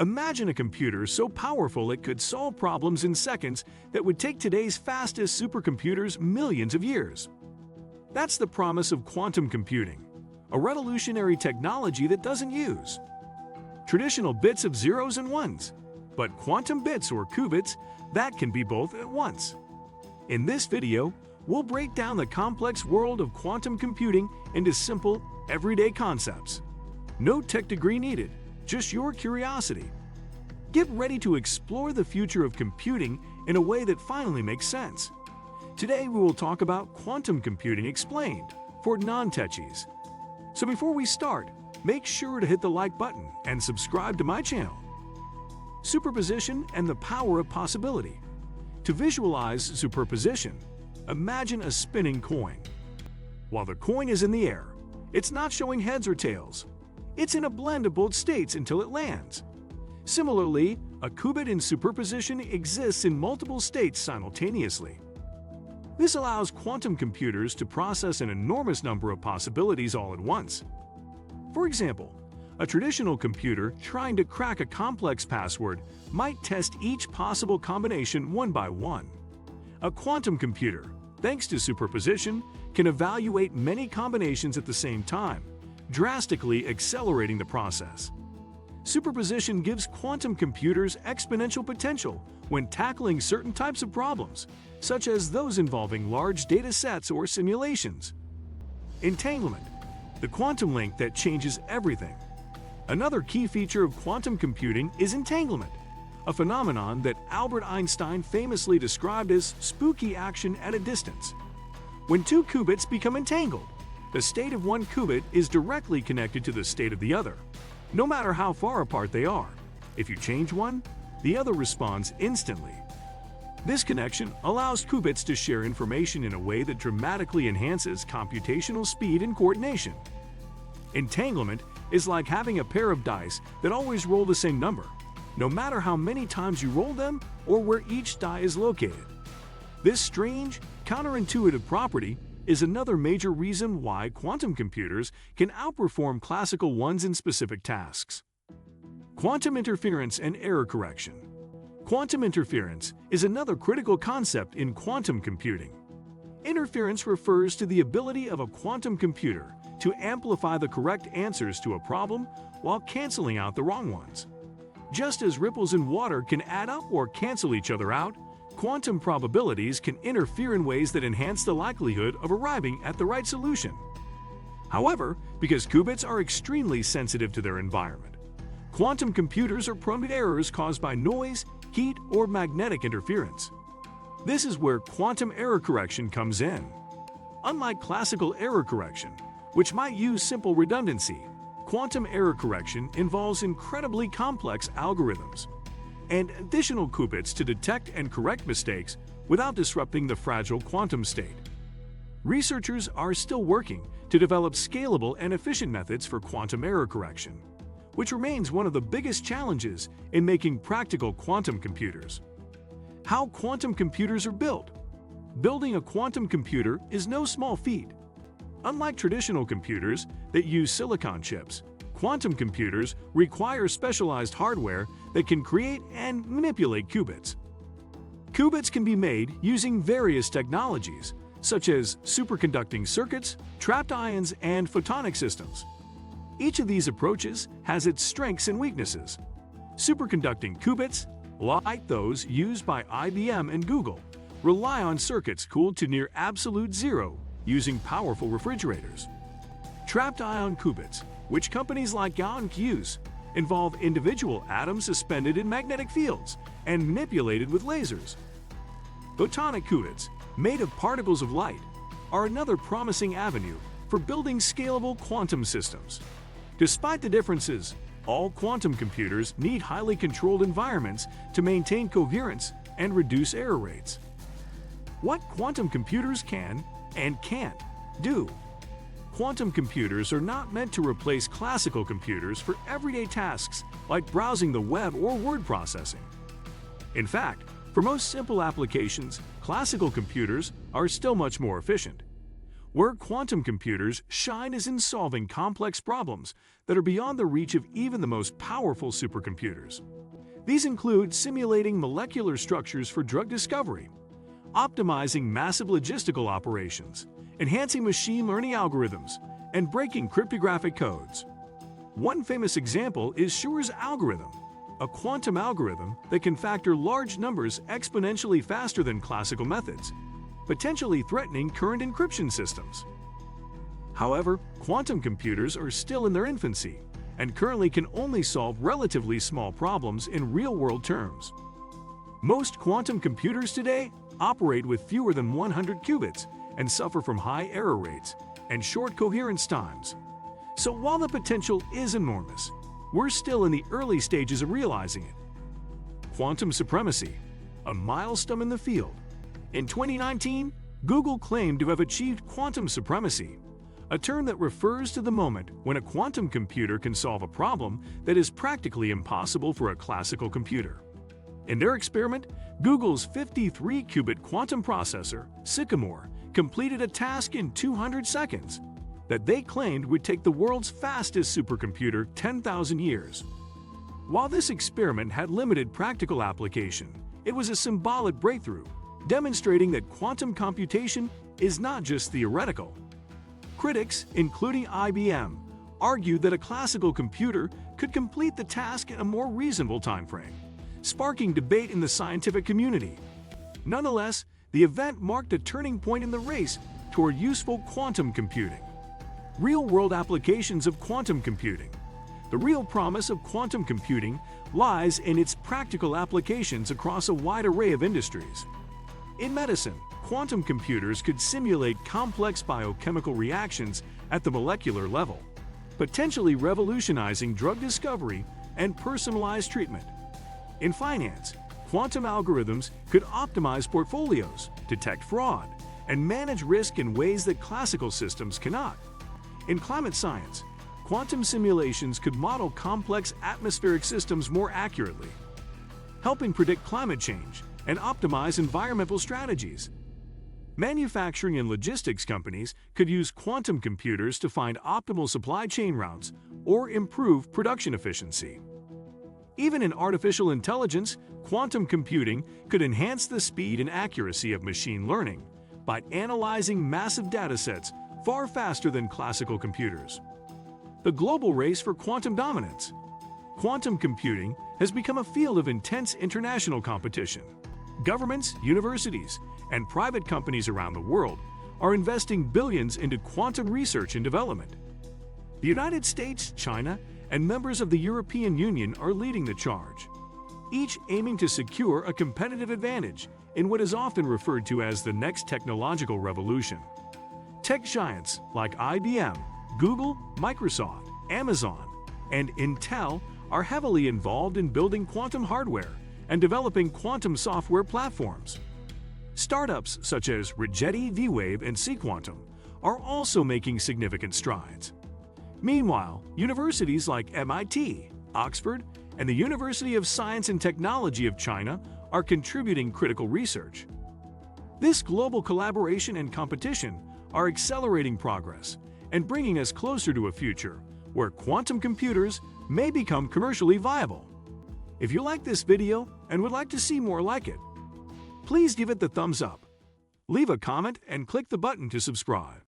Imagine a computer so powerful it could solve problems in seconds that would take today's fastest supercomputers millions of years. That's the promise of quantum computing, a revolutionary technology that doesn't use traditional bits of zeros and ones, but quantum bits or qubits that can be both at once. In this video, we'll break down the complex world of quantum computing into simple, everyday concepts. No tech degree needed, just your curiosity. Get ready to explore the future of computing in a way that finally makes sense. Today we will talk about quantum computing explained for non-techies. So before we start, make sure to hit the like button and subscribe to my channel. Superposition and the power of possibility. To visualize superposition, imagine a spinning coin. While the coin is in the air, it's not showing heads or tails. It's in a blend of both states until it lands. Similarly, a qubit in superposition exists in multiple states simultaneously. This allows quantum computers to process an enormous number of possibilities all at once. For example, a traditional computer trying to crack a complex password might test each possible combination one by one. A quantum computer, thanks to superposition, can evaluate many combinations at the same time, drastically accelerating the process. Superposition gives quantum computers exponential potential when tackling certain types of problems, such as those involving large data sets or simulations. Entanglement, the quantum link that changes everything. Another key feature of quantum computing is entanglement, a phenomenon that Albert Einstein famously described as spooky action at a distance. When two qubits become entangled, the state of one qubit is directly connected to the state of the other, no matter how far apart they are. If you change one, the other responds instantly. This connection allows qubits to share information in a way that dramatically enhances computational speed and coordination. Entanglement is like having a pair of dice that always roll the same number, no matter how many times you roll them or where each die is located. This strange, counterintuitive property is another major reason why quantum computers can outperform classical ones in specific tasks. Quantum interference and error correction. Quantum interference is another critical concept in quantum computing. Interference refers to the ability of a quantum computer to amplify the correct answers to a problem while canceling out the wrong ones. Just as ripples in water can add up or cancel each other out, quantum probabilities can interfere in ways that enhance the likelihood of arriving at the right solution. However, because qubits are extremely sensitive to their environment, quantum computers are prone to errors caused by noise, heat, or magnetic interference. This is where quantum error correction comes in. Unlike classical error correction, which might use simple redundancy, quantum error correction involves incredibly complex algorithms and additional qubits to detect and correct mistakes without disrupting the fragile quantum state. Researchers are still working to develop scalable and efficient methods for quantum error correction, which remains one of the biggest challenges in making practical quantum computers. How quantum computers are built. Building a quantum computer is no small feat. Unlike traditional computers that use silicon chips, quantum computers require specialized hardware that can create and manipulate qubits. Qubits can be made using various technologies, such as superconducting circuits, trapped ions, and photonic systems. Each of these approaches has its strengths and weaknesses. Superconducting qubits, like those used by IBM and Google, rely on circuits cooled to near absolute zero using powerful refrigerators. Trapped ion qubits, which companies like Gauss use, involve individual atoms suspended in magnetic fields and manipulated with lasers. Photonic qubits, made of particles of light, are another promising avenue for building scalable quantum systems. Despite the differences, all quantum computers need highly controlled environments to maintain coherence and reduce error rates. What quantum computers can and can't do. Quantum computers are not meant to replace classical computers for everyday tasks like browsing the web or word processing. In fact, for most simple applications, classical computers are still much more efficient. Where quantum computers shine is in solving complex problems that are beyond the reach of even the most powerful supercomputers. These include simulating molecular structures for drug discovery, optimizing massive logistical operations, enhancing machine learning algorithms, and breaking cryptographic codes. One famous example is Schur's algorithm, a quantum algorithm that can factor large numbers exponentially faster than classical methods, potentially threatening current encryption systems. However, quantum computers are still in their infancy and currently can only solve relatively small problems in real-world terms. Most quantum computers today operate with fewer than 100 qubits and suffer from high error rates and short coherence times. So while the potential is enormous, we're still in the early stages of realizing it. Quantum supremacy, a milestone in the field. In 2019, Google claimed to have achieved quantum supremacy, a term that refers to the moment when a quantum computer can solve a problem that is practically impossible for a classical computer. In their experiment, Google's 53-qubit quantum processor, Sycamore, completed a task in 200 seconds that they claimed would take the world's fastest supercomputer 10,000 years. While this experiment had limited practical application, it was a symbolic breakthrough, demonstrating that quantum computation is not just theoretical. Critics, including IBM, argued that a classical computer could complete the task in a more reasonable timeframe, sparking debate in the scientific community. Nonetheless, the event marked a turning point in the race toward useful quantum computing. Real-world applications of quantum computing. The real promise of quantum computing lies in its practical applications across a wide array of industries. In medicine, quantum computers could simulate complex biochemical reactions at the molecular level, potentially revolutionizing drug discovery and personalized treatment. In finance, quantum algorithms could optimize portfolios, detect fraud, and manage risk in ways that classical systems cannot. In climate science, quantum simulations could model complex atmospheric systems more accurately, helping predict climate change and optimize environmental strategies. Manufacturing and logistics companies could use quantum computers to find optimal supply chain routes or improve production efficiency. Even in artificial intelligence, quantum computing could enhance the speed and accuracy of machine learning by analyzing massive datasets far faster than classical computers. The global race for quantum dominance. Quantum computing has become a field of intense international competition. Governments, universities, and private companies around the world are investing billions into quantum research and development. The United States, China, and members of the European Union are leading the charge, each aiming to secure a competitive advantage in what is often referred to as the next technological revolution. Tech giants like IBM, Google, Microsoft, Amazon, and Intel are heavily involved in building quantum hardware and developing quantum software platforms. Startups such as Rigetti, V-Wave, and Sequantum are also making significant strides. Meanwhile, universities like MIT, Oxford, and the University of Science and Technology of China are contributing critical research. This global collaboration and competition are accelerating progress and bringing us closer to a future where quantum computers may become commercially viable. If you like this video and would like to see more like it, please give it the thumbs up, leave a comment, and click the button to subscribe.